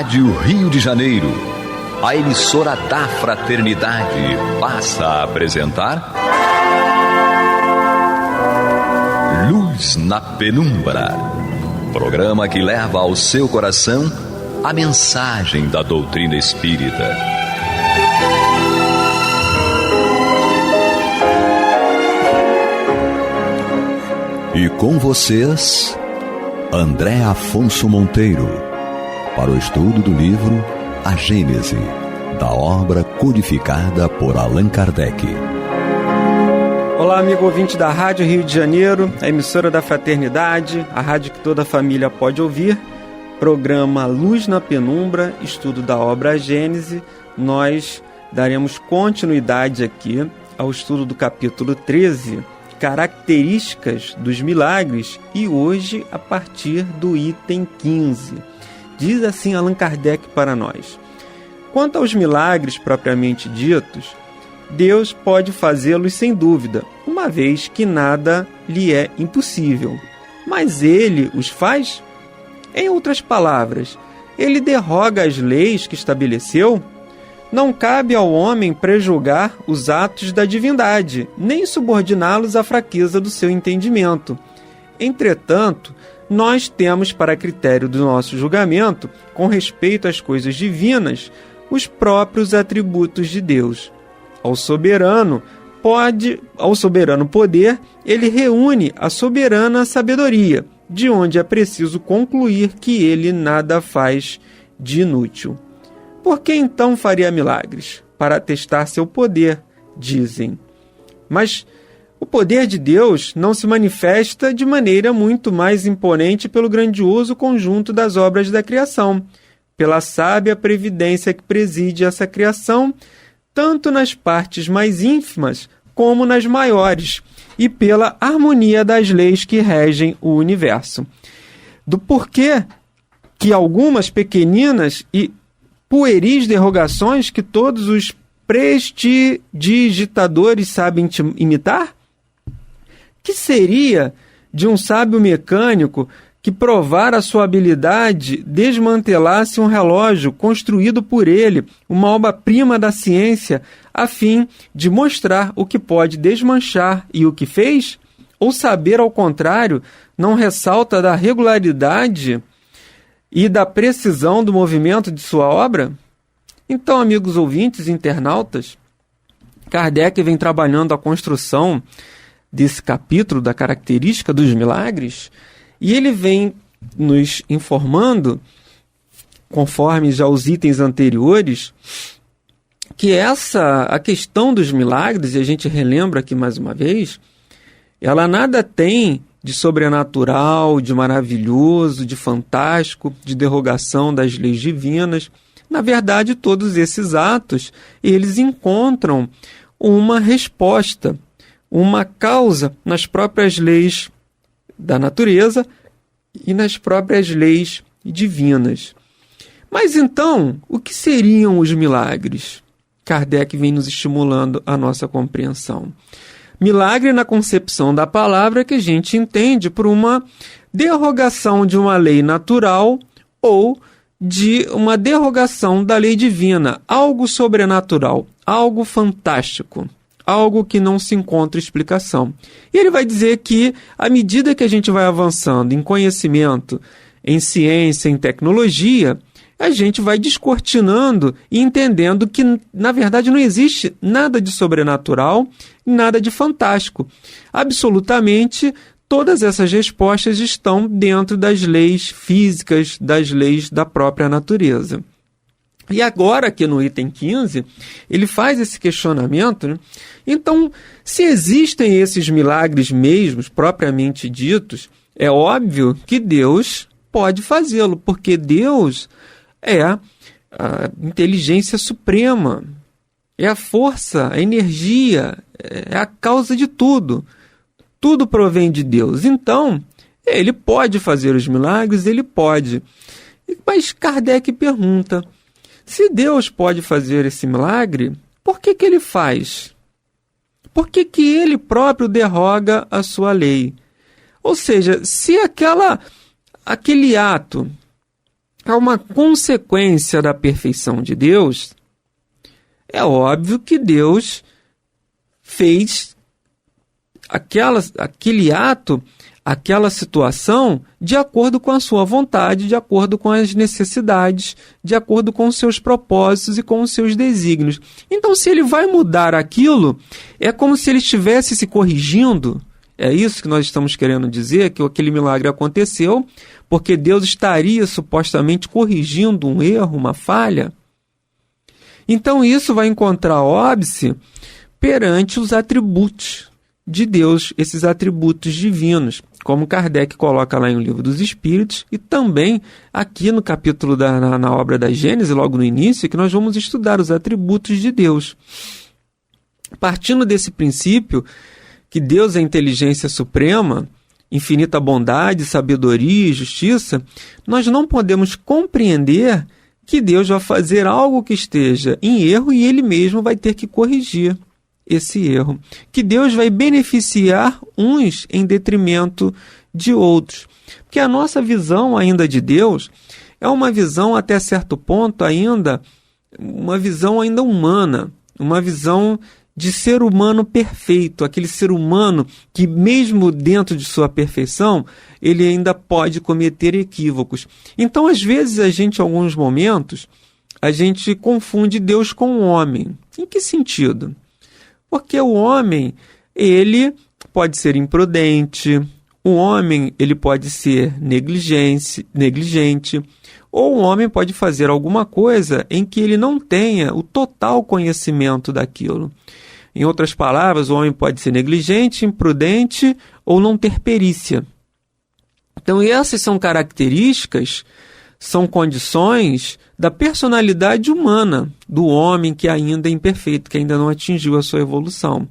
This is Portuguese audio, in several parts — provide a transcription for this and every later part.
Rádio Rio de Janeiro, a emissora da Fraternidade, passa a apresentar Luz na Penumbra, programa que leva ao seu coração a mensagem da doutrina espírita. E com vocês, André Afonso Monteiro, para o estudo do livro A Gênese, da obra codificada por Allan Kardec. Olá, amigo ouvinte da Rádio Rio de Janeiro, a emissora da Fraternidade, a rádio que toda a família pode ouvir, programa Luz na Penumbra, estudo da obra A Gênese. Nós daremos continuidade aqui ao estudo do capítulo 13, Características dos Milagres, e hoje a partir do item 15. Diz assim Allan Kardec para nós: quanto aos milagres propriamente ditos, Deus pode fazê-los sem dúvida, uma vez que nada lhe é impossível. Mas Ele os faz? Em outras palavras, Ele derroga as leis que estabeleceu? Não cabe ao homem prejulgar os atos da divindade, nem subordiná-los à fraqueza do seu entendimento. Entretanto, nós temos para critério do nosso julgamento, com respeito às coisas divinas, os próprios atributos de Deus. Ao soberano poder, ele reúne a soberana sabedoria, de onde é preciso concluir que ele nada faz de inútil. Por que então faria milagres? Para testar seu poder, dizem. Mas o poder de Deus não se manifesta de maneira muito mais imponente pelo grandioso conjunto das obras da criação, pela sábia previdência que preside essa criação, tanto nas partes mais ínfimas como nas maiores, e pela harmonia das leis que regem o universo. Do porquê que algumas pequeninas e pueris derrogações que todos os prestidigitadores sabem imitar? Que seria de um sábio mecânico que provara sua habilidade desmantelasse um relógio construído por ele, uma obra-prima da ciência, a fim de mostrar o que pode desmanchar e o que fez? Ou saber, ao contrário, não ressalta da regularidade e da precisão do movimento de sua obra? Então, amigos ouvintes e internautas, Kardec vem trabalhando a construção desse capítulo da característica dos milagres, e ele vem nos informando, conforme já os itens anteriores, que a questão dos milagres, e a gente relembra aqui mais uma vez, ela nada tem de sobrenatural, de maravilhoso, de fantástico, de derrogação das leis divinas. Na verdade, todos esses atos, eles encontram uma resposta, uma causa nas próprias leis da natureza e nas próprias leis divinas. Mas então, o que seriam os milagres? Kardec vem nos estimulando a nossa compreensão. Milagre, na concepção da palavra, que a gente entende por uma derrogação de uma lei natural ou de uma derrogação da lei divina, algo sobrenatural, algo fantástico, algo que não se encontra explicação. E ele vai dizer que, à medida que a gente vai avançando em conhecimento, em ciência, em tecnologia, a gente vai descortinando e entendendo que, na verdade, não existe nada de sobrenatural, nada de fantástico. Absolutamente, todas essas respostas estão dentro das leis físicas, das leis da própria natureza. E agora, aqui no item 15, ele faz esse questionamento, né? Então, se existem esses milagres mesmos, propriamente ditos, é óbvio que Deus pode fazê-lo, porque Deus é a inteligência suprema, é a força, a energia, é a causa de tudo. Tudo provém de Deus. Então, ele pode fazer os milagres, ele pode. Mas Kardec pergunta, se Deus pode fazer esse milagre, por que ele faz? Por que ele próprio derroga a sua lei? Ou seja, se aquele ato é uma consequência da perfeição de Deus, é óbvio que Deus fez aquele ato, aquela situação, de acordo com a sua vontade, de acordo com as necessidades, de acordo com os seus propósitos e com os seus desígnios. Então, se ele vai mudar aquilo, é como se ele estivesse se corrigindo. É isso que nós estamos querendo dizer, que aquele milagre aconteceu, porque Deus estaria supostamente corrigindo um erro, uma falha. Então, isso vai encontrar óbice perante os atributos de Deus, esses atributos divinos, como Kardec coloca lá em O Livro dos Espíritos, e também aqui no capítulo na obra da Gênese, logo no início, que nós vamos estudar os atributos de Deus. Partindo desse princípio, que Deus é a inteligência suprema, infinita bondade, sabedoria e justiça, nós não podemos compreender que Deus vai fazer algo que esteja em erro e Ele mesmo vai ter que corrigir esse erro. Que Deus vai beneficiar uns em detrimento de outros. Porque a nossa visão ainda de Deus é uma visão até certo ponto ainda, uma visão ainda humana, uma visão de ser humano perfeito, aquele ser humano que mesmo dentro de sua perfeição, ele ainda pode cometer equívocos. Então, às vezes, em alguns momentos, a gente confunde Deus com o homem. Em que sentido? Porque o homem, ele pode ser imprudente, o homem ele pode ser negligente, ou o homem pode fazer alguma coisa em que ele não tenha o total conhecimento daquilo. Em outras palavras, o homem pode ser negligente, imprudente ou não ter perícia. Então, essas são características, são condições da personalidade humana do homem que ainda é imperfeito, que ainda não atingiu a sua evolução.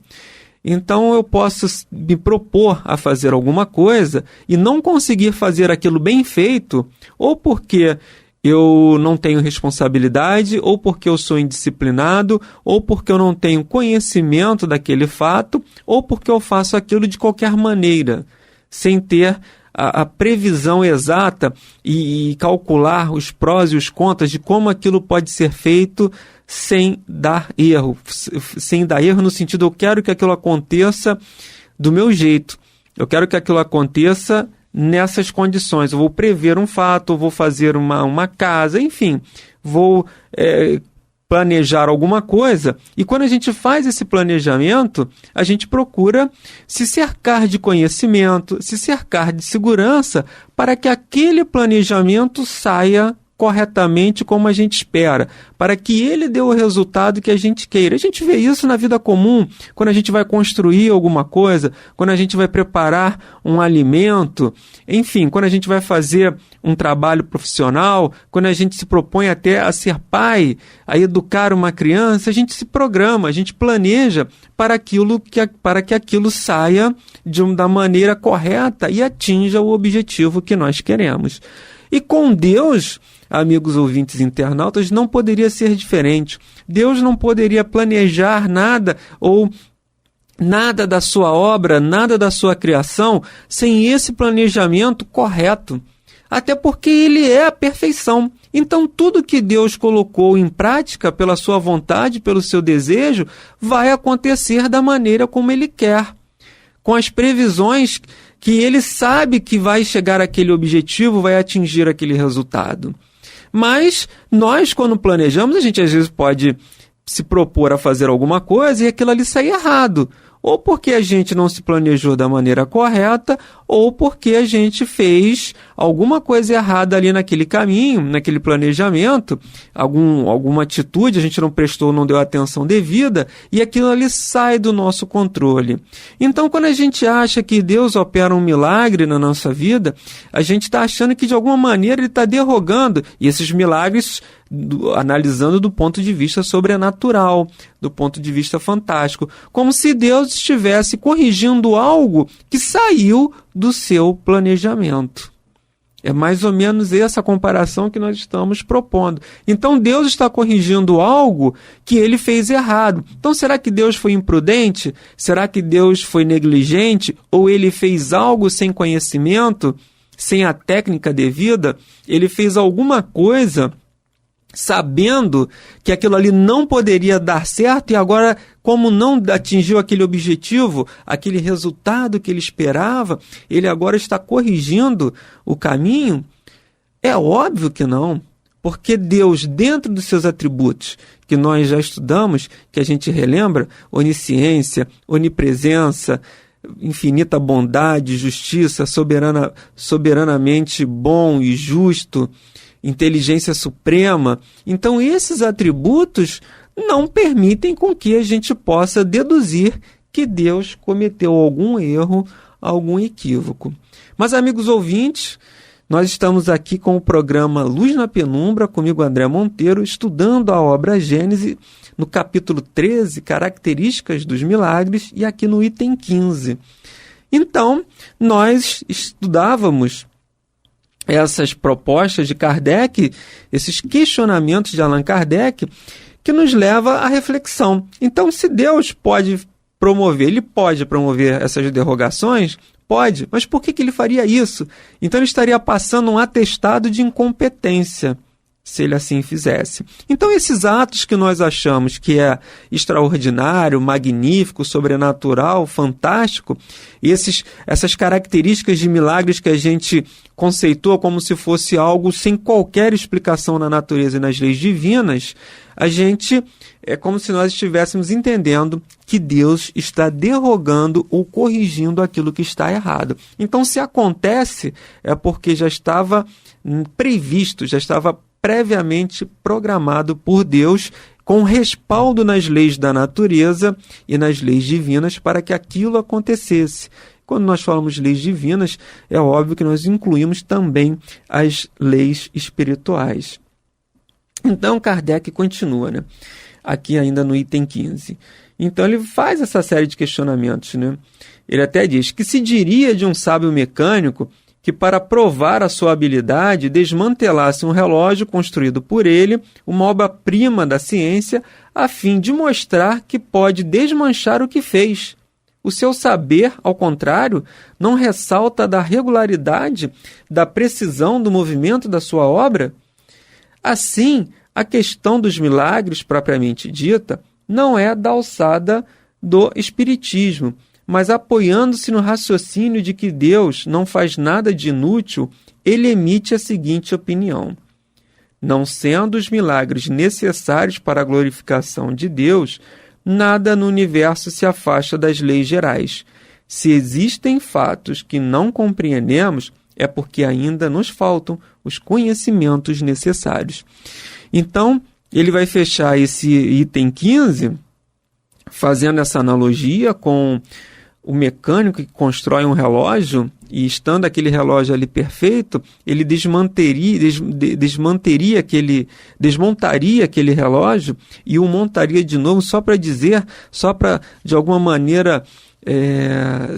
Então, eu posso me propor a fazer alguma coisa e não conseguir fazer aquilo bem feito, ou porque eu não tenho responsabilidade, ou porque eu sou indisciplinado, ou porque eu não tenho conhecimento daquele fato, ou porque eu faço aquilo de qualquer maneira, sem ter a previsão exata e calcular os prós e os contras de como aquilo pode ser feito sem dar erro. Sem dar erro no sentido, eu quero que aquilo aconteça do meu jeito. Eu quero que aquilo aconteça nessas condições. Eu vou prever um fato, eu vou fazer uma casa, enfim, vou planejar alguma coisa. E quando a gente faz esse planejamento, a gente procura se cercar de conhecimento, se cercar de segurança para que aquele planejamento saia corretamente como a gente espera, para que ele dê o resultado que a gente queira. A gente vê isso na vida comum, quando a gente vai construir alguma coisa, quando a gente vai preparar um alimento, enfim, quando a gente vai fazer um trabalho profissional, quando a gente se propõe até a ser pai, a educar uma criança, a gente se programa, a gente planeja para que aquilo saia da maneira correta e atinja o objetivo que nós queremos. E com Deus, amigos ouvintes internautas, não poderia ser diferente. Deus não poderia planejar nada ou nada da sua obra, nada da sua criação, sem esse planejamento correto. Até porque Ele é a perfeição. Então, tudo que Deus colocou em prática pela sua vontade, pelo seu desejo, vai acontecer da maneira como Ele quer, com as previsões que Ele sabe que vai chegar àquele objetivo, vai atingir aquele resultado. Mas nós, quando planejamos, a gente às vezes pode se propor a fazer alguma coisa e aquilo ali sair errado. Ou porque a gente não se planejou da maneira correta, ou porque a gente fez alguma coisa errada ali naquele caminho, naquele planejamento, alguma atitude, a gente não prestou, não deu atenção devida, e aquilo ali sai do nosso controle. Então, quando a gente acha que Deus opera um milagre na nossa vida, a gente está achando que de alguma maneira Ele está derrogando, e esses milagres analisando do ponto de vista sobrenatural, do ponto de vista fantástico, como se Deus estivesse corrigindo algo que saiu do seu planejamento. É mais ou menos essa comparação que nós estamos propondo. Então Deus está corrigindo algo que Ele fez errado. Então será que Deus foi imprudente? Será que Deus foi negligente? Ou Ele fez algo sem conhecimento? sem a técnica devida, ele fez alguma coisa sabendo que aquilo ali não poderia dar certo e agora, como não atingiu aquele objetivo, aquele resultado que ele esperava, ele agora está corrigindo o caminho? É óbvio que não, porque Deus, dentro dos seus atributos, que nós já estudamos, que a gente relembra, onisciência, onipresença, infinita bondade, justiça, soberanamente bom e justo, inteligência suprema. Então, esses atributos não permitem com que a gente possa deduzir que Deus cometeu algum erro, algum equívoco. Mas, amigos ouvintes, nós estamos aqui com o programa Luz na Penumbra, comigo André Monteiro, estudando a obra Gênesis, no capítulo 13, Características dos Milagres, e aqui no item 15. Então, nós estudávamos essas propostas de Kardec, esses questionamentos de Allan Kardec, que nos leva à reflexão. Então, se Deus pode promover, ele pode promover essas derrogações? Pode, mas por que ele faria isso? Então, ele estaria passando um atestado de incompetência, se ele assim fizesse. Então, esses atos que nós achamos que é extraordinário, magnífico, sobrenatural, fantástico, essas características de milagres que a gente conceitua como se fosse algo sem qualquer explicação na natureza e nas leis divinas, a gente é como se nós estivéssemos entendendo que Deus está derrogando ou corrigindo aquilo que está errado. Então, se acontece, é porque já estava previsto, já estava previamente programado por Deus, com respaldo nas leis da natureza e nas leis divinas para que aquilo acontecesse. Quando nós falamos de leis divinas, é óbvio que nós incluímos também as leis espirituais. Então, Kardec continua, né? Aqui ainda no item 15. Então, ele faz essa série de questionamentos, né? Ele até diz que se diria de um sábio mecânico que, para provar a sua habilidade, desmantelasse um relógio construído por ele, uma obra-prima da ciência, a fim de mostrar que pode desmanchar o que fez. O seu saber, ao contrário, não ressalta da regularidade, da precisão do movimento da sua obra? Assim, a questão dos milagres, propriamente dita, não é da alçada do espiritismo, mas apoiando-se no raciocínio de que Deus não faz nada de inútil, ele emite a seguinte opinião: não sendo os milagres necessários para a glorificação de Deus, nada no universo se afasta das leis gerais. Se existem fatos que não compreendemos, é porque ainda nos faltam os conhecimentos necessários. Então, ele vai fechar esse item 15 fazendo essa analogia com o mecânico que constrói um relógio e, estando aquele relógio ali perfeito, ele desmontaria aquele relógio e o montaria de novo só para de alguma maneira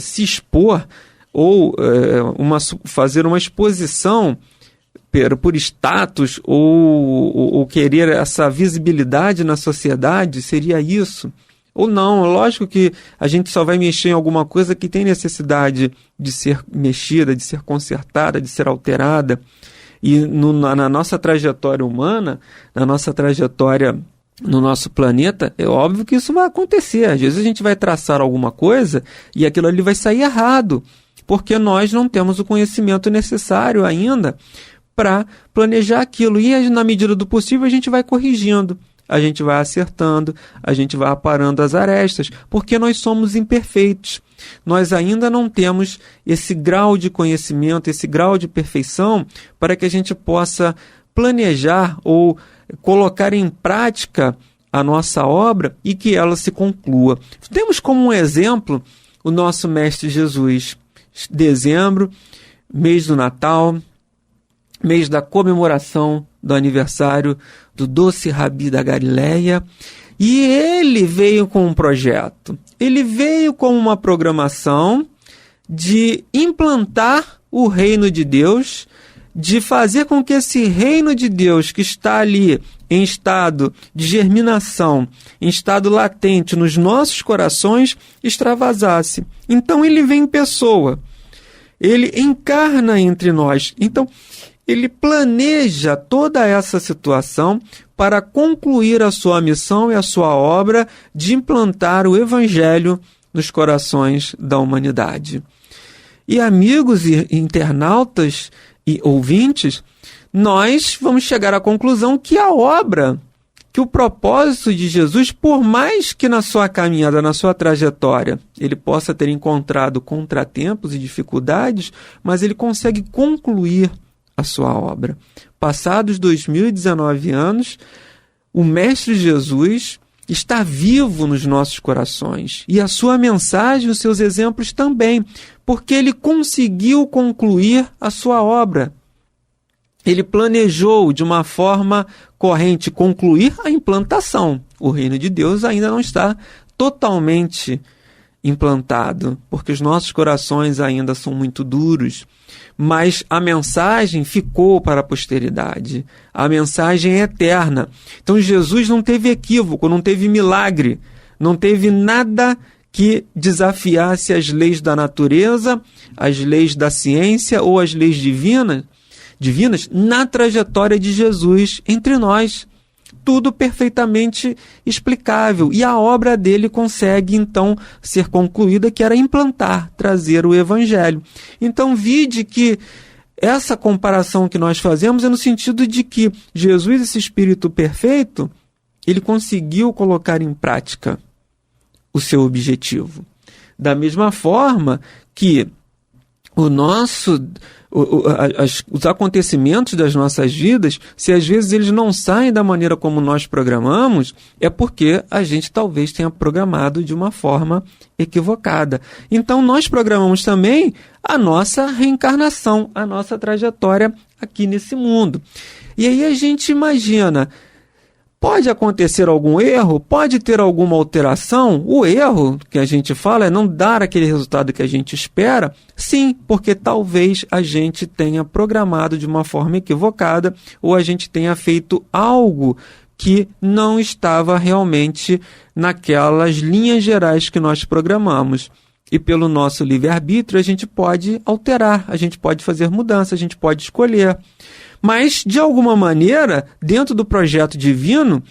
se expor ou fazer uma exposição por status ou querer essa visibilidade na sociedade. Seria isso? Ou não? Lógico que a gente só vai mexer em alguma coisa que tem necessidade de ser mexida, de ser consertada, de ser alterada. E na nossa trajetória humana, na nossa trajetória no nosso planeta, é óbvio que isso vai acontecer. Às vezes a gente vai traçar alguma coisa e aquilo ali vai sair errado, porque nós não temos o conhecimento necessário ainda para planejar aquilo. E na medida do possível a gente vai corrigindo. A gente vai acertando, a gente vai aparando as arestas, porque nós somos imperfeitos. Nós ainda não temos esse grau de conhecimento, esse grau de perfeição para que a gente possa planejar ou colocar em prática a nossa obra e que ela se conclua. Temos como um exemplo o nosso Mestre Jesus. Dezembro, mês do Natal, mês da comemoração do aniversário do doce Rabi da Galileia, e ele veio com um projeto. Ele veio com uma programação de implantar o reino de Deus, de fazer com que esse reino de Deus que está ali em estado de germinação, em estado latente nos nossos corações, extravasasse. Então ele vem em pessoa. ele encarna entre nós. Então, ele planeja toda essa situação para concluir a sua missão e a sua obra de implantar o Evangelho nos corações da humanidade. E amigos e internautas e ouvintes, nós vamos chegar à conclusão que a obra, que o propósito de Jesus, por mais que na sua caminhada, na sua trajetória, ele possa ter encontrado contratempos e dificuldades, mas ele consegue concluir a sua obra. Passados 2019 anos, o Mestre Jesus está vivo nos nossos corações. E a sua mensagem, os seus exemplos também, porque ele conseguiu concluir a sua obra. Ele planejou de uma forma corrente concluir a implantação. O reino de Deus ainda não está totalmente implantado, porque os nossos corações ainda são muito duros. Mas a mensagem ficou para a posteridade. A mensagem é eterna. Então Jesus não teve equívoco, não teve milagre, não teve nada que desafiasse as leis da natureza, as leis da ciência ou as leis divinas na trajetória de Jesus entre nós. Tudo perfeitamente explicável. E a obra dele consegue, então, ser concluída, que era implantar, trazer o Evangelho. Então, vide que essa comparação que nós fazemos é no sentido de que Jesus, esse Espírito perfeito, ele conseguiu colocar em prática o seu objetivo. Da mesma forma que os acontecimentos das nossas vidas, se às vezes eles não saem da maneira como nós programamos, é porque a gente talvez tenha programado de uma forma equivocada. Então nós programamos também a nossa reencarnação, a nossa trajetória aqui nesse mundo. E aí a gente imagina, pode acontecer algum erro? Pode ter alguma alteração? O erro que a gente fala é não dar aquele resultado que a gente espera? Sim, porque talvez a gente tenha programado de uma forma equivocada ou a gente tenha feito algo que não estava realmente naquelas linhas gerais que nós programamos. E pelo nosso livre-arbítrio a gente pode alterar, a gente pode fazer mudança, a gente pode escolher. Mas, de alguma maneira, dentro do projeto divino,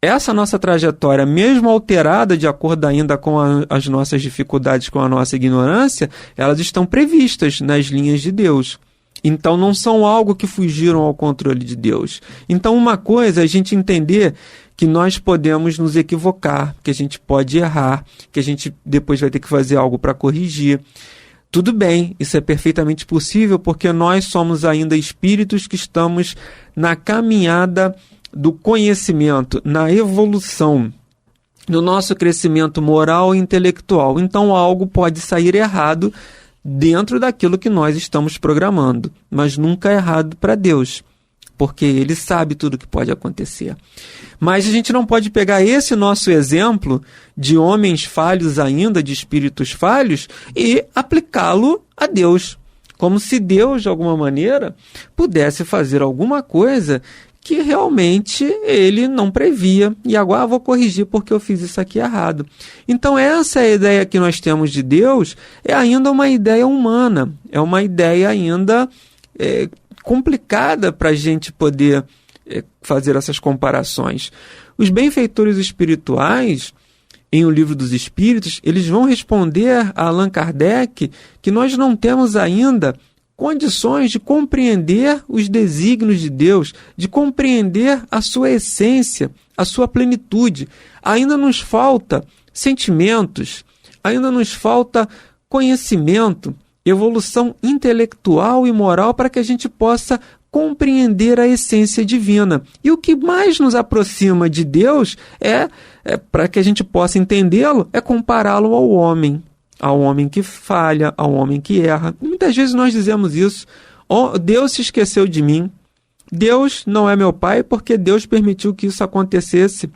essa nossa trajetória, mesmo alterada de acordo ainda com as nossas dificuldades, com a nossa ignorância, elas estão previstas nas linhas de Deus. Então, não são algo que fugiram ao controle de Deus. Então, uma coisa é a gente entender que nós podemos nos equivocar, que a gente pode errar, que a gente depois vai ter que fazer algo para corrigir. Tudo bem, isso é perfeitamente possível porque nós somos ainda espíritos que estamos na caminhada do conhecimento, na evolução, no nosso crescimento moral e intelectual. Então algo pode sair errado dentro daquilo que nós estamos programando, mas nunca é errado para Deus, porque Ele sabe tudo o que pode acontecer. Mas a gente não pode pegar esse nosso exemplo de homens falhos ainda, de espíritos falhos, e aplicá-lo a Deus. Como se Deus, de alguma maneira, pudesse fazer alguma coisa que realmente Ele não previa. E agora vou corrigir porque eu fiz isso aqui errado. Então essa é a ideia que nós temos de Deus, é ainda uma ideia humana, é uma ideia ainda complicada para a gente poder fazer essas comparações. Os benfeitores espirituais, em O Livro dos Espíritos, eles vão responder a Allan Kardec que nós não temos ainda condições de compreender os desígnios de Deus, de compreender a sua essência, a sua plenitude. Ainda nos falta sentimentos, ainda nos falta conhecimento, evolução intelectual e moral para que a gente possa compreender a essência divina. E o que mais nos aproxima de Deus para que a gente possa entendê-lo, é compará-lo ao homem que falha, ao homem que erra. Muitas vezes nós dizemos isso: Deus se esqueceu de mim, Deus não é meu pai porque Deus permitiu que isso acontecesse,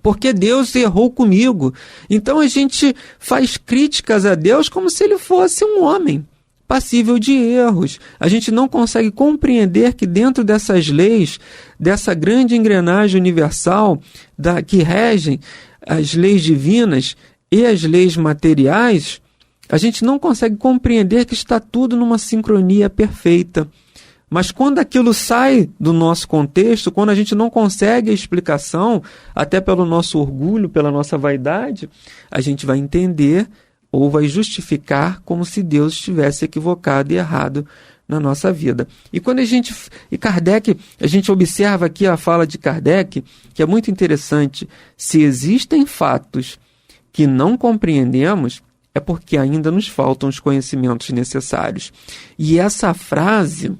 porque Deus errou comigo. Então a gente faz críticas a Deus como se ele fosse um homem passível de erros. A gente não consegue compreender que dentro dessas leis, dessa grande engrenagem universal que regem as leis divinas e as leis materiais, a gente não consegue compreender que está tudo numa sincronia perfeita. Mas quando aquilo sai do nosso contexto, quando a gente não consegue a explicação, até pelo nosso orgulho, pela nossa vaidade, a gente vai entender ou vai justificar como se Deus estivesse equivocado e errado na nossa vida. E quando a gente observa aqui a fala de Kardec, que é muito interessante, se existem fatos que não compreendemos, é porque ainda nos faltam os conhecimentos necessários. E essa frase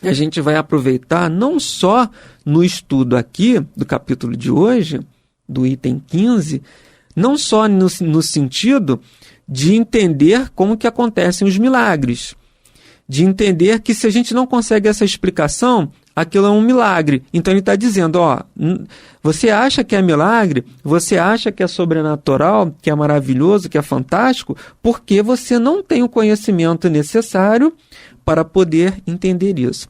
a gente vai aproveitar não só no estudo aqui do capítulo de hoje, do item 15, não só no sentido de entender como que acontecem os milagres, de entender que se a gente não consegue essa explicação, aquilo é um milagre. Então ele está dizendo, você acha que é milagre, você acha que é sobrenatural, que é maravilhoso, que é fantástico, porque você não tem o conhecimento necessário para poder entender isso.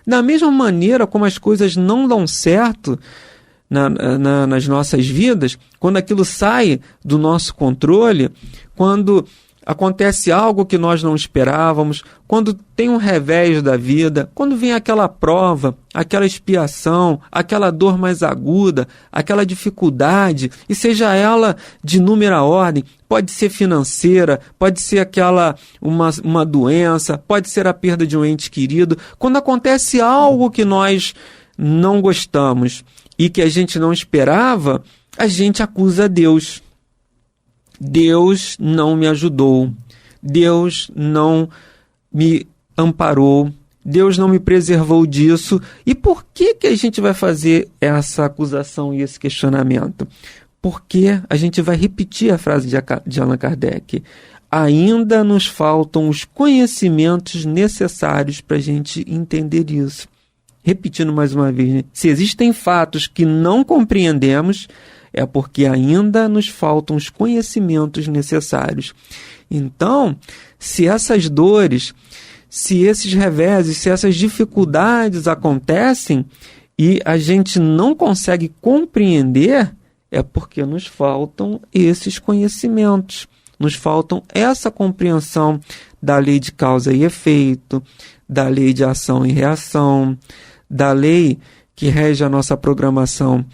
Da mesma maneira como as coisas não dão certo nas nossas vidas, quando aquilo sai do nosso controle, quando acontece algo que nós não esperávamos, quando tem um revés da vida, quando vem aquela prova, aquela expiação, aquela dor mais aguda, aquela dificuldade, e seja ela de inúmera ordem, pode ser financeira, pode ser uma doença, pode ser a perda de um ente querido. Quando acontece algo que nós não gostamos e que a gente não esperava, a gente acusa Deus. Deus não me ajudou, Deus não me amparou, Deus não me preservou disso. E por que a gente vai fazer essa acusação e esse questionamento? Porque a gente vai repetir a frase de Allan Kardec. Ainda nos faltam os conhecimentos necessários para a gente entender isso. Repetindo mais uma vez, né? Se existem fatos que não compreendemos, é porque ainda nos faltam os conhecimentos necessários. Então, se essas dores, se esses reveses, se essas dificuldades acontecem e a gente não consegue compreender, é porque nos faltam esses conhecimentos, nos faltam essa compreensão da lei de causa e efeito, da lei de ação e reação, da lei que rege a nossa programação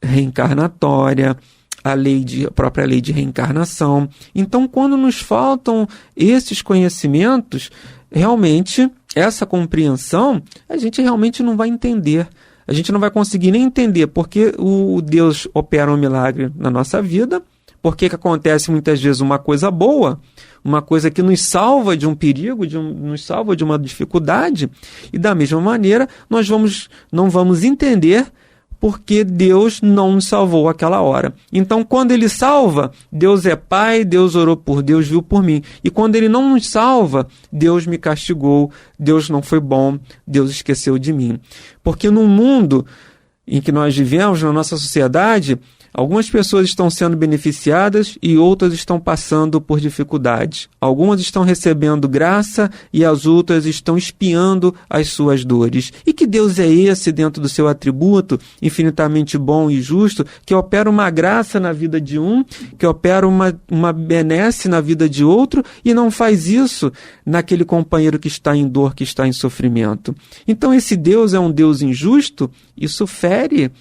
reencarnatória, a própria lei de reencarnação. Então, quando nos faltam esses conhecimentos, realmente, essa compreensão, a gente realmente não vai entender. A gente não vai conseguir nem entender porque o Deus opera um milagre na nossa vida, porque acontece muitas vezes uma coisa boa, uma coisa que nos salva de um perigo, nos salva de uma dificuldade, e da mesma maneira nós não vamos entender porque Deus não nos salvou aquela hora. Então, quando Ele salva, Deus é Pai, Deus orou por Deus, viu por mim. E quando Ele não nos salva, Deus me castigou, Deus não foi bom, Deus esqueceu de mim. Porque no mundo em que nós vivemos, na nossa sociedade, algumas pessoas estão sendo beneficiadas e outras estão passando por dificuldades. Algumas estão recebendo graça e as outras estão expiando as suas dores. E que Deus é esse dentro do seu atributo, infinitamente bom e justo, que opera uma graça na vida de um, que opera uma benesse na vida de outro e não faz isso naquele companheiro que está em dor, que está em sofrimento. Então esse Deus é um Deus injusto, isso fere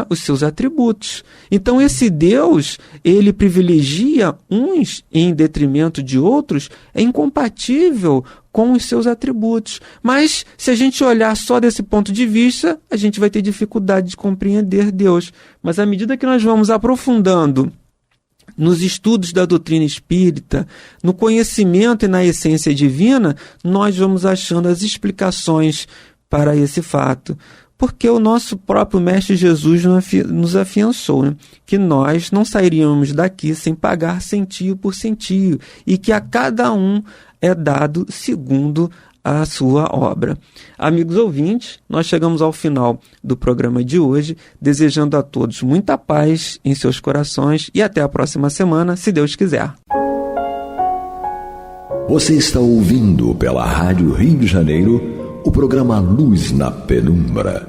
os seus atributos. Então esse Deus, ele privilegia uns em detrimento de outros, é incompatível com os seus atributos. Mas se a gente olhar só desse ponto de vista, a gente vai ter dificuldade de compreender Deus. Mas à medida que nós vamos aprofundando nos estudos da doutrina espírita, no conhecimento e na essência divina, nós vamos achando as explicações para esse fato. Porque o nosso próprio Mestre Jesus nos afiançou, né? Que nós não sairíamos daqui sem pagar centio por centio e que a cada um é dado segundo a sua obra. Amigos ouvintes, nós chegamos ao final do programa de hoje, desejando a todos muita paz em seus corações e até a próxima semana, se Deus quiser. Você está ouvindo pela Rádio Rio de Janeiro o programa Luz na Penumbra.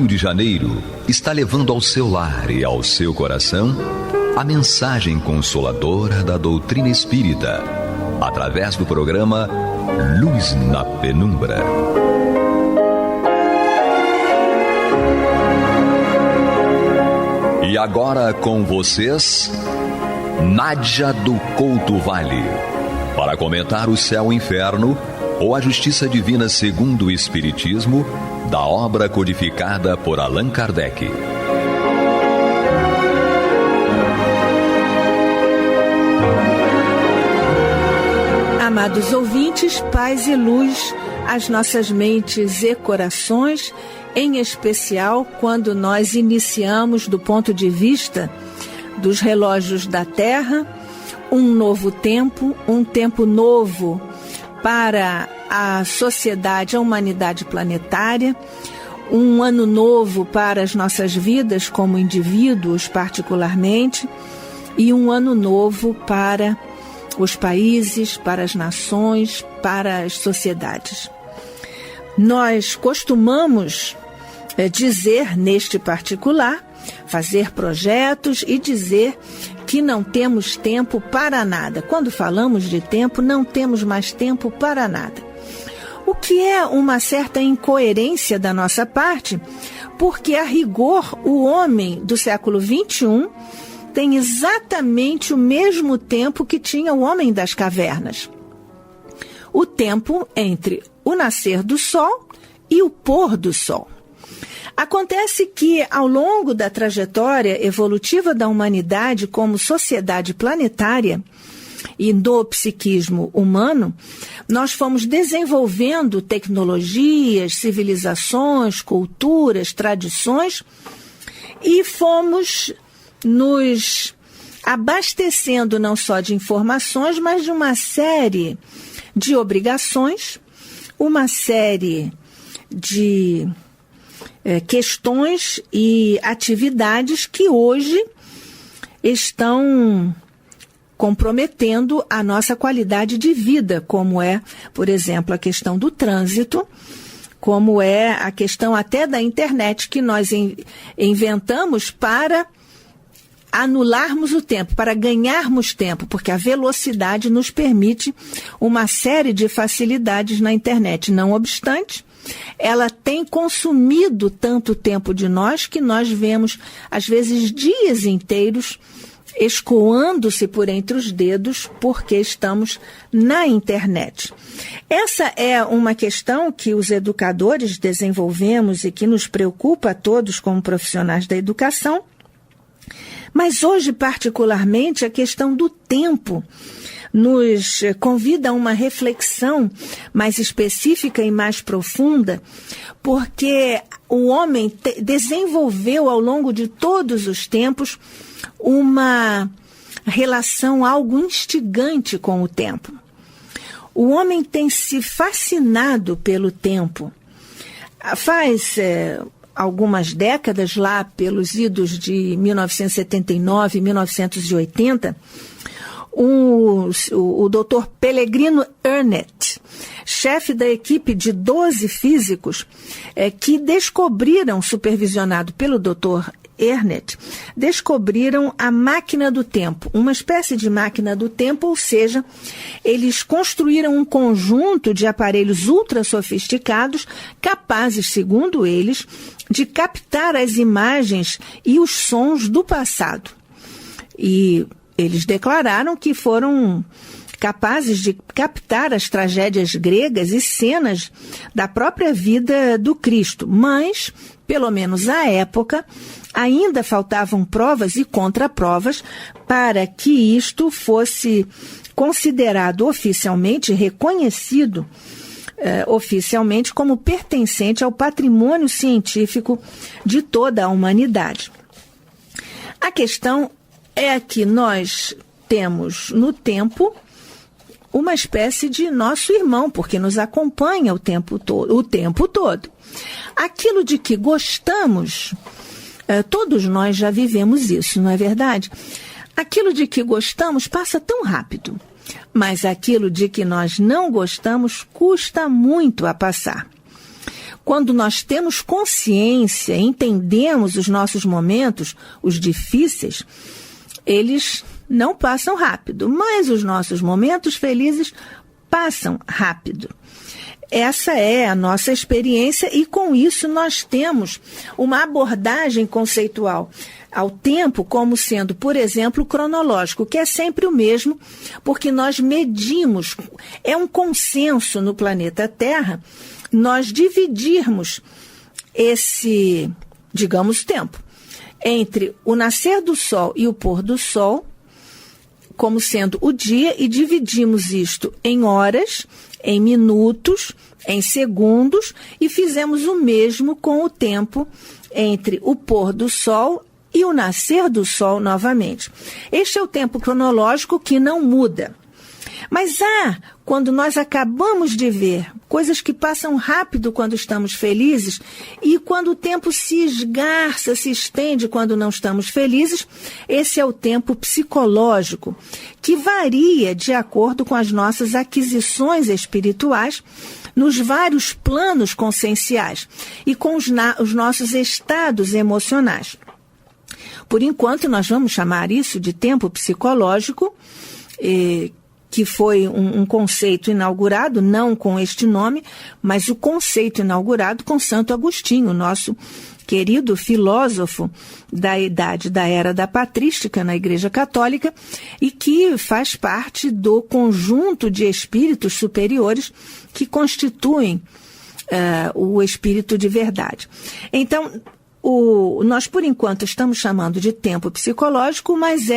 Rio de Janeiro, está levando ao seu lar e ao seu coração a mensagem consoladora da doutrina espírita, através do programa Luz na Penumbra. E agora com vocês, Nádia do Couto Vale, para comentar o céu e o inferno, ou a justiça divina segundo o Espiritismo, da obra codificada por Allan Kardec. Amados ouvintes, paz e luz às nossas mentes e corações, em especial quando nós iniciamos do ponto de vista dos relógios da Terra, um novo tempo, um tempo novo para a sociedade, a humanidade planetária, um ano novo para as nossas vidas como indivíduos particularmente, e um ano novo para os países, para as nações, para as sociedades. Nós costumamos dizer neste particular, fazer projetos e dizer que não temos tempo para nada. Quando falamos de tempo, não temos mais tempo para nada. O que é uma certa incoerência da nossa parte, porque a rigor o homem do século XXI tem exatamente o mesmo tempo que tinha o homem das cavernas. O tempo entre o nascer do sol e o pôr do sol. Acontece que, ao longo da trajetória evolutiva da humanidade como sociedade planetária e no psiquismo humano, nós fomos desenvolvendo tecnologias, civilizações, culturas, tradições e fomos nos abastecendo não só de informações, mas de uma série de obrigações, uma série de questões e atividades que hoje estão comprometendo a nossa qualidade de vida, como é, por exemplo, a questão do trânsito, como é a questão até da internet que nós inventamos para anularmos o tempo, para ganharmos tempo, porque a velocidade nos permite uma série de facilidades na internet. Não obstante, ela tem consumido tanto tempo de nós que nós vemos, às vezes, dias inteiros escoando-se por entre os dedos porque estamos na internet. Essa é uma questão que os educadores desenvolvemos e que nos preocupa a todos como profissionais da educação, mas hoje, particularmente, a questão do tempo nos convida a uma reflexão mais específica e mais profunda, porque o homem desenvolveu ao longo de todos os tempos uma relação algo instigante com o tempo. O homem tem se fascinado pelo tempo. Faz algumas décadas, lá pelos idos de 1979 e 1980, o Dr. Pellegrino Ernet, chefe da equipe de 12 físicos que descobriram, supervisionado pelo Dr. Ernet, descobriram a máquina do tempo, uma espécie de máquina do tempo, ou seja, eles construíram um conjunto de aparelhos ultra sofisticados, capazes, segundo eles, de captar as imagens e os sons do passado. E eles declararam que foram capazes de captar as tragédias gregas e cenas da própria vida do Cristo, mas, pelo menos à época, ainda faltavam provas e contraprovas para que isto fosse considerado oficialmente, reconhecido oficialmente como pertencente ao patrimônio científico de toda a humanidade. A questão é que nós temos no tempo uma espécie de nosso irmão, porque nos acompanha o tempo todo. Aquilo de que gostamos, todos nós já vivemos isso, não é verdade? Aquilo de que gostamos passa tão rápido, mas aquilo de que nós não gostamos custa muito a passar. quando nós temos consciência, entendemos os nossos momentos, os difíceis, eles não passam rápido, mas os nossos momentos felizes passam rápido. Essa é a nossa experiência e com isso nós temos uma abordagem conceitual ao tempo como sendo, por exemplo, cronológico, que é sempre o mesmo, porque nós medimos, é um consenso no planeta Terra, nós dividirmos esse, digamos, tempo entre o nascer do sol e o pôr do sol, como sendo o dia, e dividimos isto em horas, em minutos, em segundos, e fizemos o mesmo com o tempo entre o pôr do sol e o nascer do sol novamente. Este é o tempo cronológico que não muda. Mas quando nós acabamos de ver coisas que passam rápido quando estamos felizes e quando o tempo se esgarça, se estende quando não estamos felizes, esse é o tempo psicológico, que varia de acordo com as nossas aquisições espirituais nos vários planos conscienciais e com os nossos estados emocionais. Por enquanto, nós vamos chamar isso de tempo psicológico, que foi um conceito inaugurado, não com este nome, mas o conceito inaugurado com Santo Agostinho, nosso querido filósofo da idade da Era da Patrística na Igreja Católica, e que faz parte do conjunto de espíritos superiores que constituem o espírito de verdade. Então, nós, por enquanto, estamos chamando de tempo psicológico, mas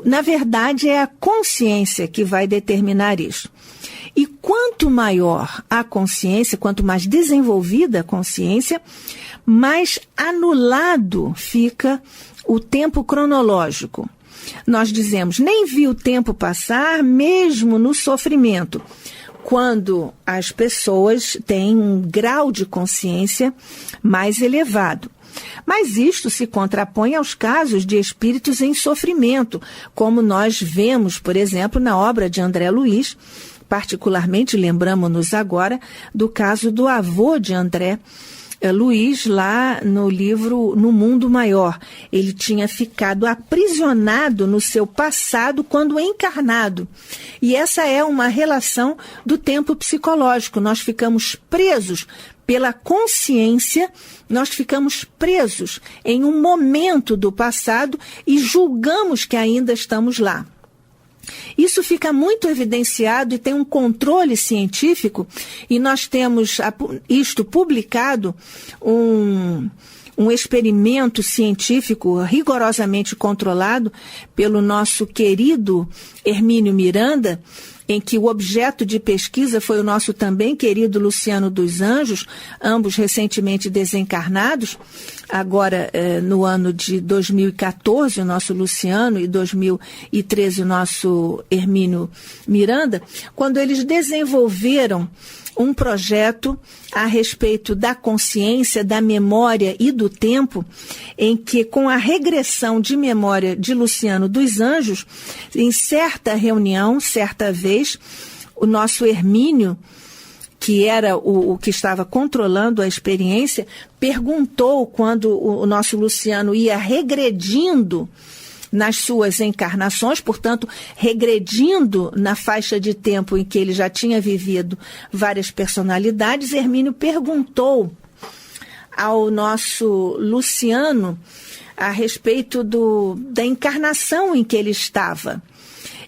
na verdade, é a consciência que vai determinar isso. E quanto maior a consciência, quanto mais desenvolvida a consciência, mais anulado fica o tempo cronológico. Nós dizemos, nem vi o tempo passar, mesmo no sofrimento, quando as pessoas têm um grau de consciência mais elevado. Mas isto se contrapõe aos casos de espíritos em sofrimento, como nós vemos, por exemplo, na obra de André Luiz. Particularmente, lembramos-nos agora do caso do avô de André Luiz, lá no livro No Mundo Maior. Ele tinha ficado aprisionado no seu passado quando encarnado. E essa é uma relação do tempo psicológico. Nós ficamos presos pela consciência, nós ficamos presos em um momento do passado e julgamos que ainda estamos lá. Isso fica muito evidenciado e tem um controle científico, e nós temos isto publicado, um experimento científico rigorosamente controlado pelo nosso querido Hermínio Miranda, em que o objeto de pesquisa foi o nosso também querido Luciano dos Anjos, ambos recentemente desencarnados, agora no ano de 2014 o nosso Luciano e 2013 o nosso Hermínio Miranda, quando eles desenvolveram um projeto a respeito da consciência, da memória e do tempo, em que, com a regressão de memória de Luciano dos Anjos, em certa reunião, certa vez, o nosso Hermínio, que era o que estava controlando a experiência, perguntou, quando o nosso Luciano ia regredindo nas suas encarnações, portanto, regredindo na faixa de tempo em que ele já tinha vivido várias personalidades, Hermínio perguntou ao nosso Luciano a respeito da encarnação em que ele estava.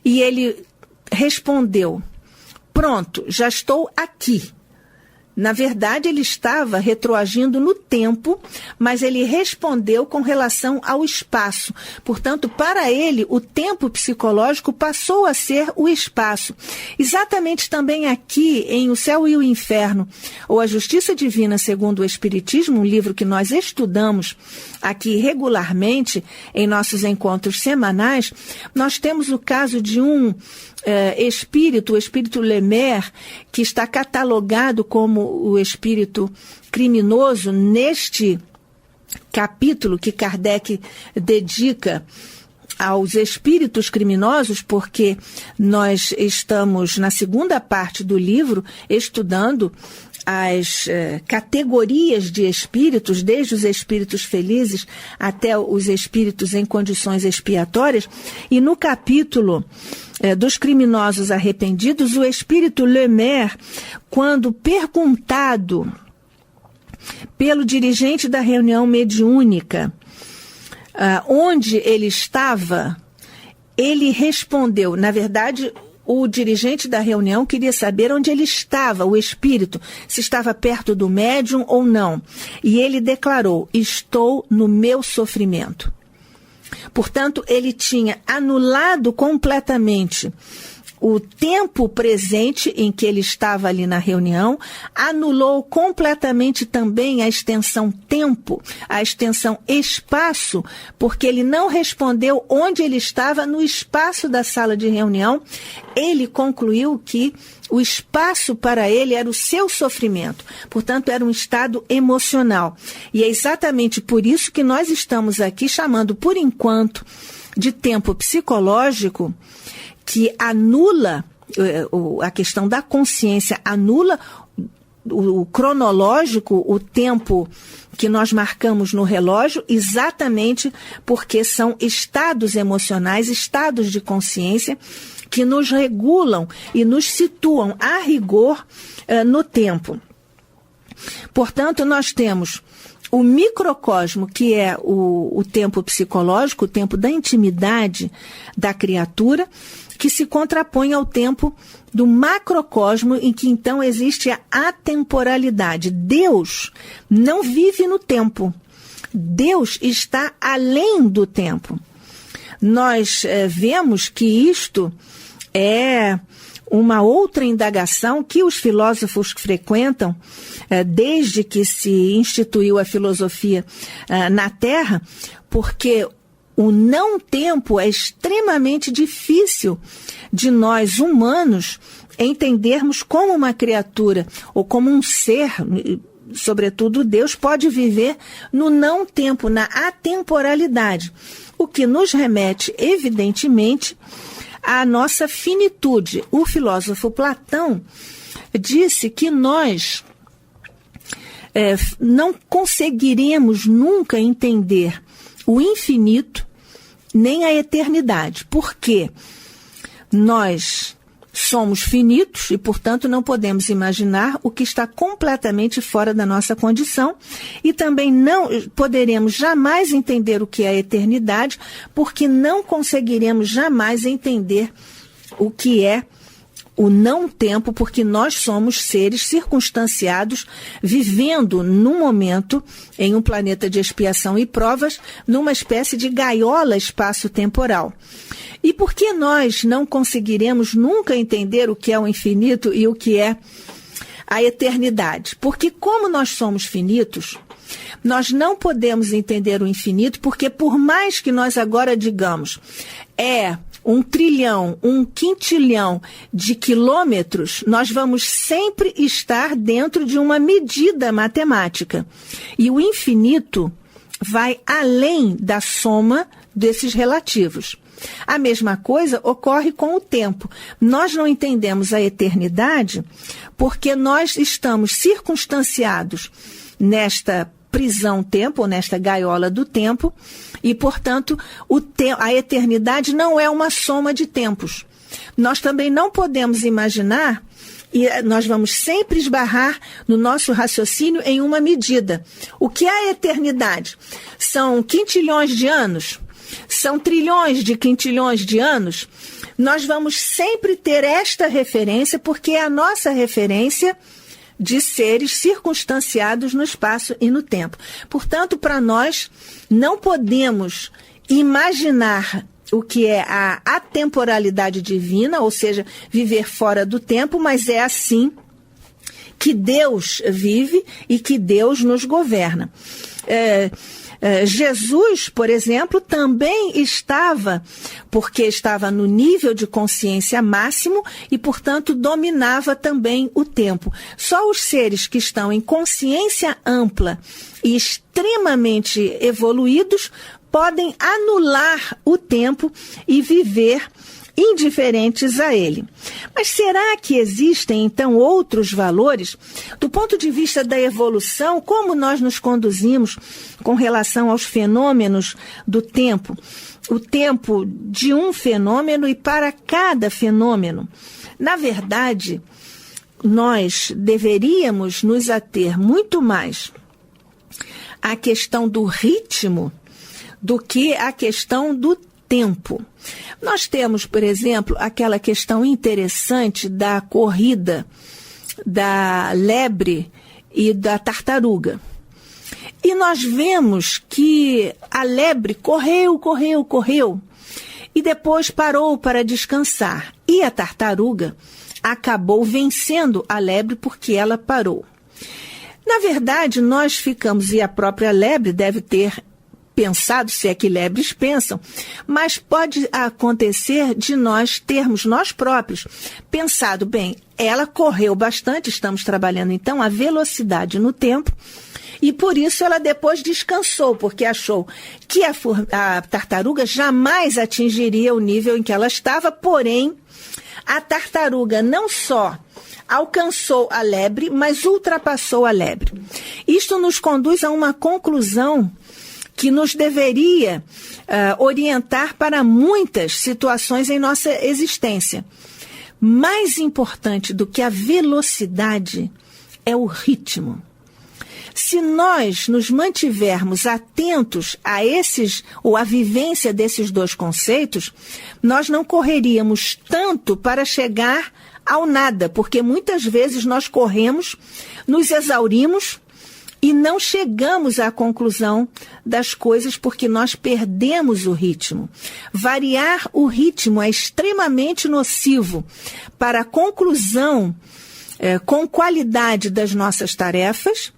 E ele respondeu: pronto, já estou aqui. Na verdade, ele estava retroagindo no tempo, mas ele respondeu com relação ao espaço. Portanto, para ele, o tempo psicológico passou a ser o espaço. Exatamente também aqui, em O Céu e o Inferno, ou A Justiça Divina segundo o Espiritismo, um livro que nós estudamos aqui regularmente em nossos encontros semanais, nós temos o caso de um espírito, o espírito Lemaire, que está catalogado como o espírito criminoso neste capítulo que Kardec dedica aos espíritos criminosos, porque nós estamos na segunda parte do livro estudando as categorias de espíritos, desde os espíritos felizes até os espíritos em condições expiatórias, e no capítulo dos criminosos arrependidos, o espírito Lemaire, quando perguntado pelo dirigente da reunião mediúnica onde ele estava, ele respondeu, na verdade, o dirigente da reunião queria saber onde ele estava, o espírito, se estava perto do médium ou não. E ele declarou: estou no meu sofrimento. Portanto, ele tinha anulado completamente o tempo presente em que ele estava ali na reunião, anulou completamente também a extensão tempo, a extensão espaço, porque ele não respondeu onde ele estava no espaço da sala de reunião. Ele concluiu que o espaço para ele era o seu sofrimento, portanto era um estado emocional. E é exatamente por isso que nós estamos aqui chamando, por enquanto, de tempo psicológico, que anula a questão da consciência, anula o cronológico, o tempo que nós marcamos no relógio, exatamente porque são estados emocionais, estados de consciência que nos regulam e nos situam a rigor no tempo. Portanto, nós temos o microcosmo, que é o tempo psicológico, o tempo da intimidade da criatura, que se contrapõe ao tempo do macrocosmo, em que então existe a atemporalidade. Deus não vive no tempo. Deus está além do tempo. Nós vemos que isto é uma outra indagação que os filósofos frequentam desde que se instituiu a filosofia na Terra, porque o não-tempo é extremamente difícil de nós humanos entendermos como uma criatura ou como um ser, sobretudo Deus, pode viver no não-tempo, na atemporalidade, o que nos remete, evidentemente, à nossa finitude. O filósofo Platão disse que nós não conseguiremos nunca entender o infinito nem a eternidade, porque nós somos finitos e, portanto, não podemos imaginar o que está completamente fora da nossa condição, e também não poderemos jamais entender o que é a eternidade, porque não conseguiremos jamais entender o que é o não-tempo, porque nós somos seres circunstanciados, vivendo num momento, em um planeta de expiação e provas, numa espécie de gaiola espaço-temporal. E por que nós não conseguiremos nunca entender o que é o infinito e o que é a eternidade? Porque como nós somos finitos, nós não podemos entender o infinito, porque por mais que nós agora digamos, 1 trilhão, 1 quintilhão de quilômetros, nós vamos sempre estar dentro de uma medida matemática. E o infinito vai além da soma desses relativos. A mesma coisa ocorre com o tempo. Nós não entendemos a eternidade porque nós estamos circunstanciados nesta prisão-tempo, ou nesta gaiola do tempo, e, portanto, a eternidade não é uma soma de tempos. Nós também não podemos imaginar, e nós vamos sempre esbarrar no nosso raciocínio em uma medida. O que é a eternidade? São quintilhões de anos? São trilhões de quintilhões de anos? Nós vamos sempre ter esta referência, porque é a nossa referência de seres circunstanciados no espaço e no tempo. Portanto, para nós, não podemos imaginar o que é a atemporalidade divina, ou seja, viver fora do tempo, mas é assim que Deus vive e que Deus nos governa. Jesus, por exemplo, também estava, porque estava no nível de consciência máximo e, portanto, dominava também o tempo. Só os seres que estão em consciência ampla e extremamente evoluídos podem anular o tempo e viver indiferentes a ele. Mas será que existem, então, outros valores? Do ponto de vista da evolução, como nós nos conduzimos com relação aos fenômenos do tempo? O tempo de um fenômeno e para cada fenômeno. Na verdade, nós deveríamos nos ater muito mais à questão do ritmo do que à questão do tempo. Nós temos, por exemplo, aquela questão interessante da corrida da lebre e da tartaruga. E nós vemos que a lebre correu e depois parou para descansar. E a tartaruga acabou vencendo a lebre porque ela parou. Na verdade, nós ficamos, e a própria lebre deve ter pensado, se é que lebres pensam, mas pode acontecer de nós termos, nós próprios, pensado, bem, ela correu bastante, estamos trabalhando então a velocidade no tempo, e por isso ela depois descansou, porque achou que a tartaruga jamais atingiria o nível em que ela estava, porém, a tartaruga não só alcançou a lebre, mas ultrapassou a lebre. Isto nos conduz a uma conclusão que nos deveria orientar para muitas situações em nossa existência. Mais importante do que a velocidade é o ritmo. Se nós nos mantivermos atentos a esses, ou à vivência desses dois conceitos, nós não correríamos tanto para chegar ao nada, porque muitas vezes nós corremos, nos exaurimos e não chegamos à conclusão das coisas porque nós perdemos o ritmo. Variar o ritmo é extremamente nocivo para a conclusão com qualidade das nossas tarefas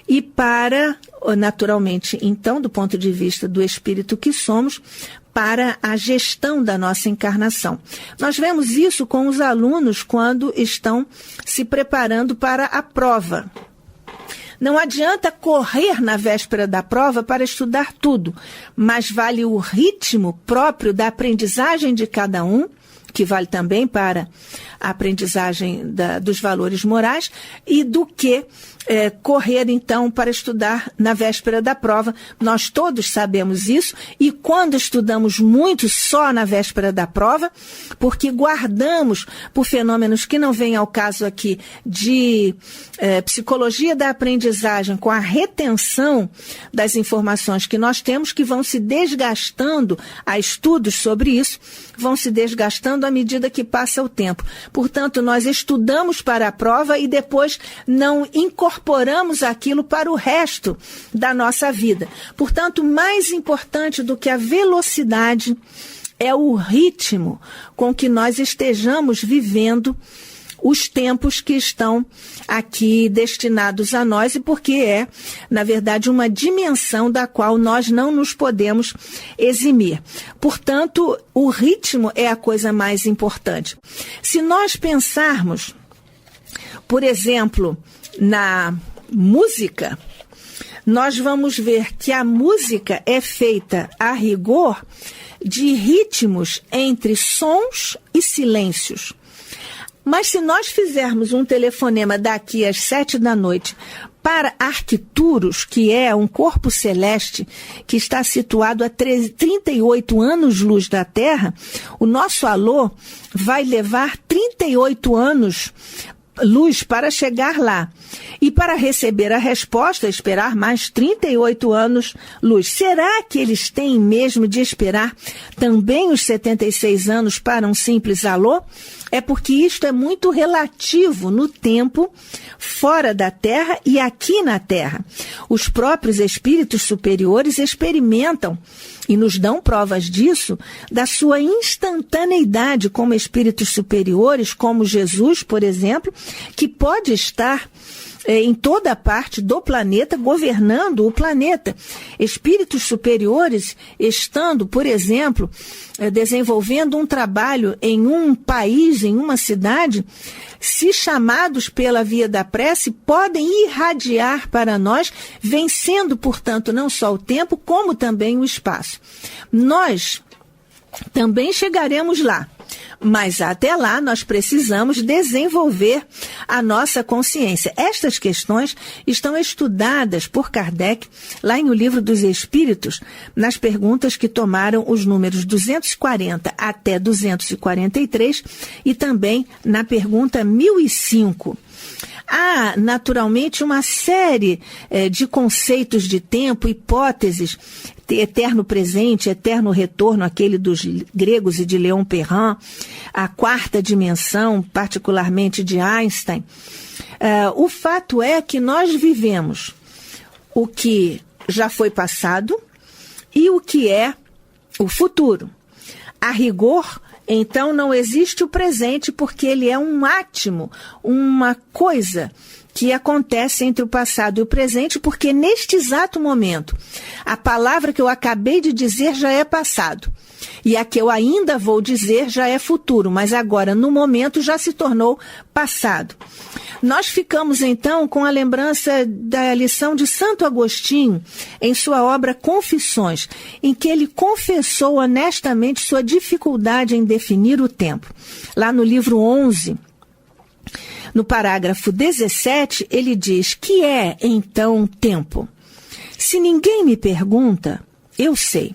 e para, naturalmente, então, do ponto de vista do espírito que somos, para a gestão da nossa encarnação. Nós vemos isso com os alunos quando estão se preparando para a prova. Não adianta correr na véspera da prova para estudar tudo, mas vale o ritmo próprio da aprendizagem de cada um, que vale também para a aprendizagem dos valores morais, e do que correr, então, para estudar na véspera da prova. Nós todos sabemos isso, e quando estudamos muito só na véspera da prova, porque guardamos por fenômenos que não vêm ao caso aqui de psicologia da aprendizagem, com a retenção das informações que nós temos, que vão se desgastando, há estudos sobre isso, vão se desgastando à medida que passa o tempo. Portanto, nós estudamos para a prova e depois não incorporamos aquilo para o resto da nossa vida. Portanto, mais importante do que a velocidade é o ritmo com que nós estejamos vivendo os tempos que estão aqui destinados a nós, e porque é, na verdade, uma dimensão da qual nós não nos podemos eximir. Portanto, o ritmo é a coisa mais importante. Se nós pensarmos, por exemplo, na música, nós vamos ver que a música é feita, a rigor, de ritmos entre sons e silêncios. Mas se nós fizermos um telefonema daqui às 7 da noite para Arcturus, que é um corpo celeste que está situado a 38 anos-luz da Terra, o nosso alô vai levar 38 anos-luz para chegar lá. E para receber a resposta, esperar mais 38 anos-luz. Será que eles têm mesmo de esperar também os 76 anos para um simples alô? É porque isto é muito relativo no tempo fora da Terra e aqui na Terra. Os próprios espíritos superiores experimentam e nos dão provas disso, da sua instantaneidade como espíritos superiores, como Jesus, por exemplo, que pode estar em toda a parte do planeta, governando o planeta. Espíritos superiores estando, por exemplo, desenvolvendo um trabalho em um país, em uma cidade, se chamados pela via da prece, podem irradiar para nós, vencendo, portanto, não só o tempo, como também o espaço. Nós também chegaremos lá, Mas até lá nós precisamos desenvolver a nossa consciência. Estas questões estão estudadas por Kardec lá em O Livro dos Espíritos, nas perguntas que tomaram os números 240 até 243 e também na pergunta 1005. Há, naturalmente, uma série de conceitos de tempo, hipóteses, eterno presente, eterno retorno, aquele dos gregos e de Leon Perrin, a quarta dimensão, particularmente de Einstein. O fato é que nós vivemos o que já foi passado e o que é o futuro. A rigor, então, não existe o presente porque ele é um átimo, uma coisa que acontece entre o passado e o presente, porque neste exato momento, a palavra que eu acabei de dizer já é passado. E a que eu ainda vou dizer já é futuro, mas agora, no momento, já se tornou passado. Nós ficamos, então, com a lembrança da lição de Santo Agostinho, em sua obra Confissões, em que ele confessou honestamente sua dificuldade em definir o tempo. Lá no livro 11, no parágrafo 17, ele diz: que é, então, tempo? Se ninguém me pergunta, eu sei.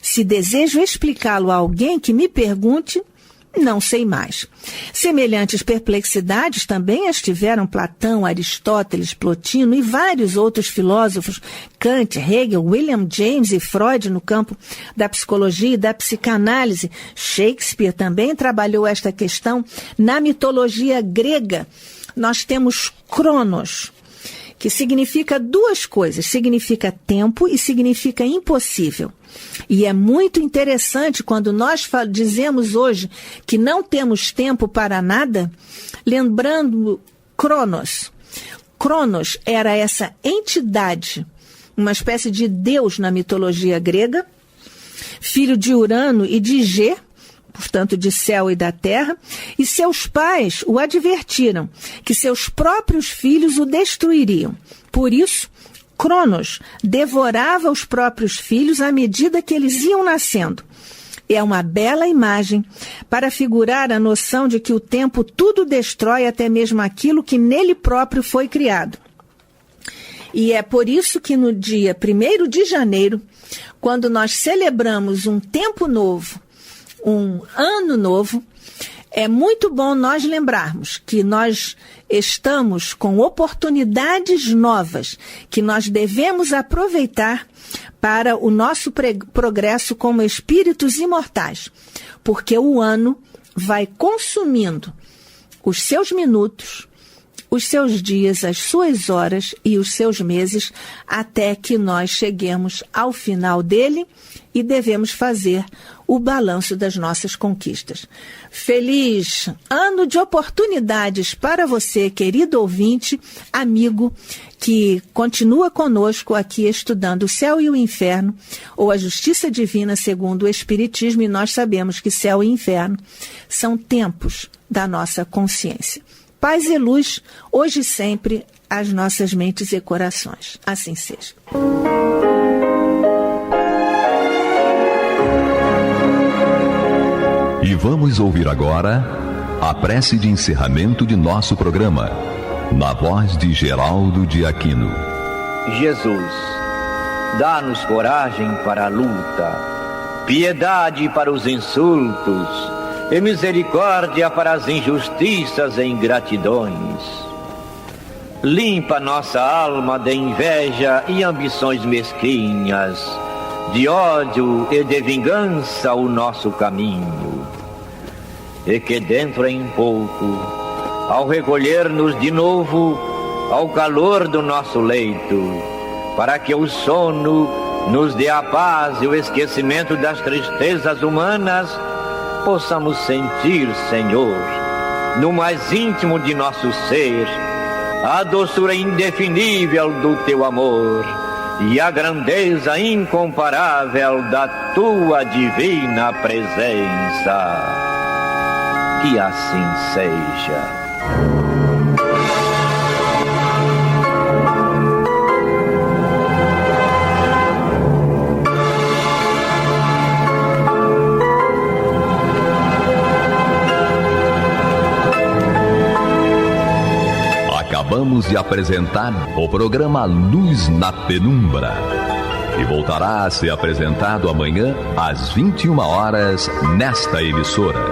Se desejo explicá-lo a alguém que me pergunte, não sei mais. Semelhantes perplexidades também as tiveram Platão, Aristóteles, Plotino e vários outros filósofos, Kant, Hegel, William James e Freud no campo da psicologia e da psicanálise. Shakespeare também trabalhou esta questão na mitologia grega. Nós temos Cronos, que significa duas coisas, significa tempo e significa impossível. E é muito interessante quando nós dizemos hoje que não temos tempo para nada, lembrando Cronos. Cronos era essa entidade, uma espécie de deus na mitologia grega, filho de Urano e de Gê, portanto de céu e da terra, e seus pais o advertiram que seus próprios filhos o destruiriam. Por isso, Cronos devorava os próprios filhos à medida que eles iam nascendo. É uma bela imagem para figurar a noção de que o tempo tudo destrói, até mesmo aquilo que nele próprio foi criado. E é por isso que no dia 1º de janeiro, quando nós celebramos um tempo novo, um ano novo, é muito bom nós lembrarmos que nós estamos com oportunidades novas que nós devemos aproveitar para o nosso progresso como espíritos imortais, porque o ano vai consumindo os seus minutos, os seus dias, as suas horas e os seus meses, até que nós cheguemos ao final dele e devemos fazer o balanço das nossas conquistas. Feliz ano de oportunidades para você, querido ouvinte, amigo, que continua conosco aqui estudando o céu e o inferno, ou a justiça divina segundo o Espiritismo, e nós sabemos que céu e inferno são tempos da nossa consciência. Paz e luz, hoje e sempre, às nossas mentes e corações. Assim seja. E vamos ouvir agora a prece de encerramento de nosso programa, na voz de Geraldo de Aquino. Jesus, dá-nos coragem para a luta, piedade para os insultos e misericórdia para as injustiças e ingratidões. Limpa nossa alma de inveja e ambições mesquinhas, de ódio e de vingança o nosso caminho. E que dentro em pouco, ao recolher-nos de novo ao calor do nosso leito, para que o sono nos dê a paz e o esquecimento das tristezas humanas, possamos sentir, Senhor, no mais íntimo de nosso ser, a doçura indefinível do Teu amor e a grandeza incomparável da Tua divina presença. Que assim seja. acabamos de apresentar o programa Luz na Penumbra, e voltará a ser apresentado amanhã às 21 horas nesta emissora.